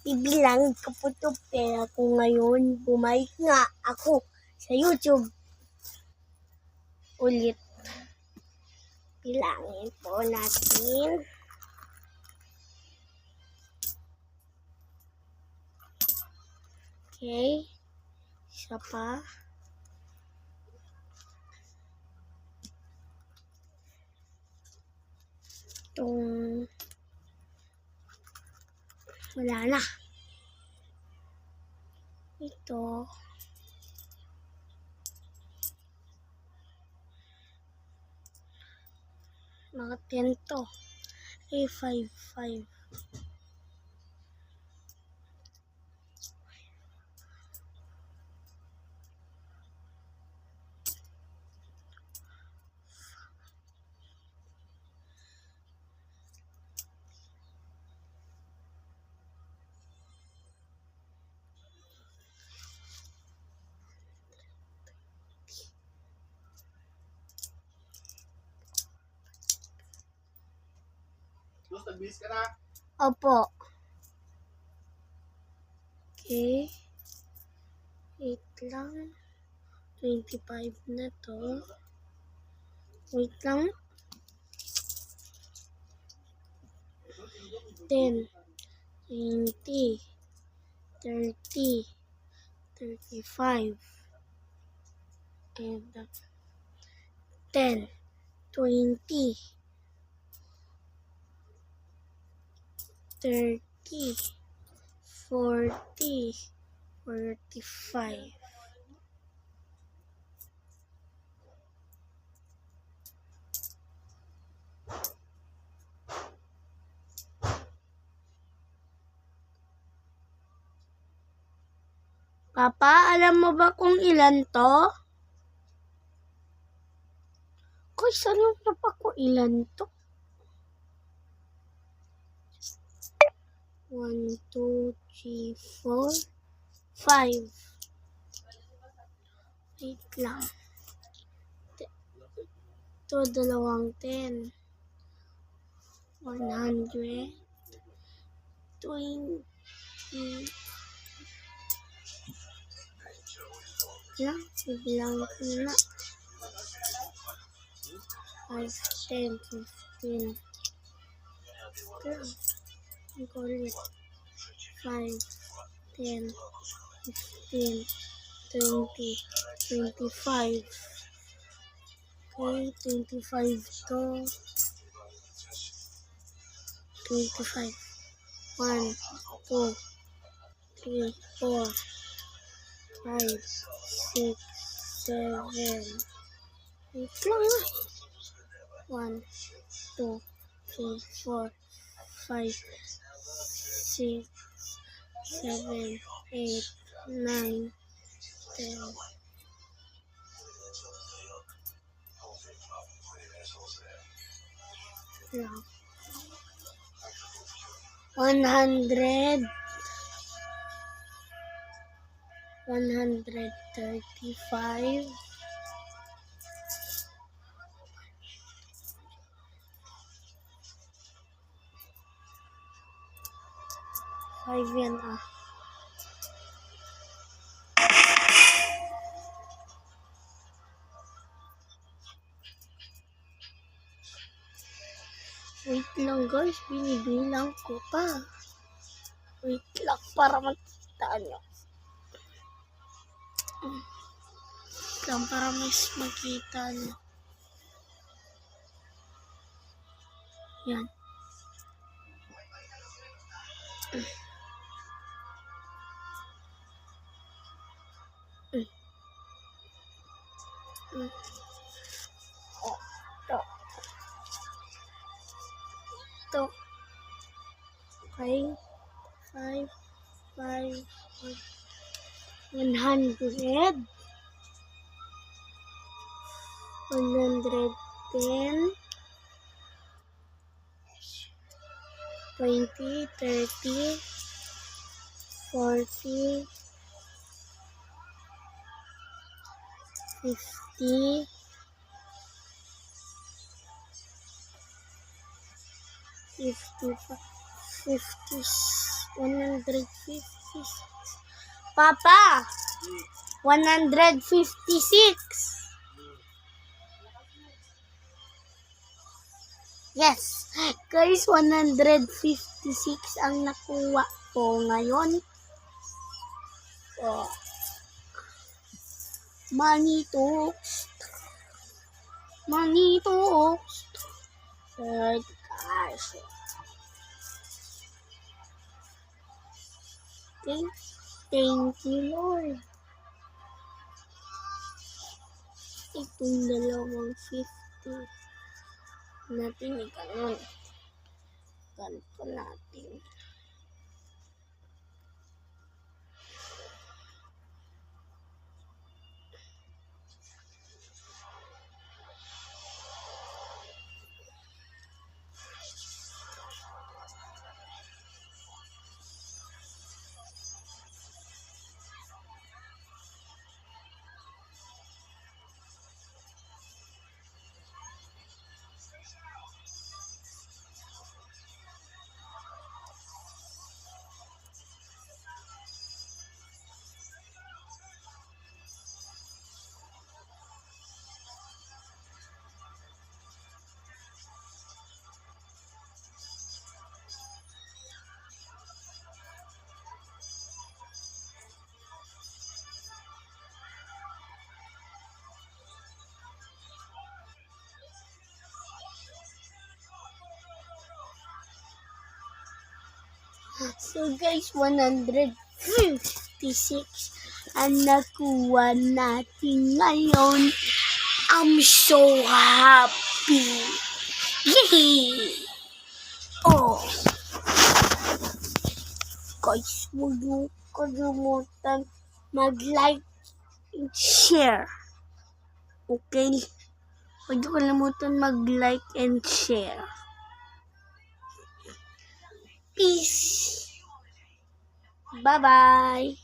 Bibilang ko po ito pera ko ngayon. Bumalik nga ako sa YouTube. Ulit. Bilangin po natin. Okay. Isa pa. Itong wala na. Ito. Mga 10 to. A55. Nag-bis ka na? Opo. Okay. Wait lang. 25 na to. Wait lang. 10, 20, 30, 35, and 10, 20, 30, 40, 45. Papa, alam mo ba kung ilan to? Koy, saan yung papa ko ilan to? 1, 2, 3, 4, 5. Wait lang. Ito, 210. 100. 20. Lang, bibilang ko na. 5, 10, 15. Lang, ko ulit. 5, 10, 15, 20, 25. Okay, 25 to. 25. 1, 2, 3, 4, 5, 6, 7. Wait lang ah. 1, 2, 3, 4, 5, 6, 7, 8, 9, 10. Lang. 100. 135. 5 yan ah. Wait lang guys, binibilang ko pa. Wait lang para makita nyo. Wait lang para mas makita nyo. Yan. Oh, ito. 5, 5, 5, 100. 110. 20, 30, 40, 50, 55, 156. Papa! 156. Yes. Guys, 156 ang nakuha ko ngayon. So, money talks. Money talks. Third cash. Okay. Thank you, Lord. Itong dalawang 50 natin ikanon. Ganito natin. So guys, 156 ang nakuha natin ngayon. I'm so happy. Yay! Oh! Guys, huwag niyo kalimutan mag-like and share. Okay? Huwag niyo kalimutan mag-like and share. Peace! Bye-bye!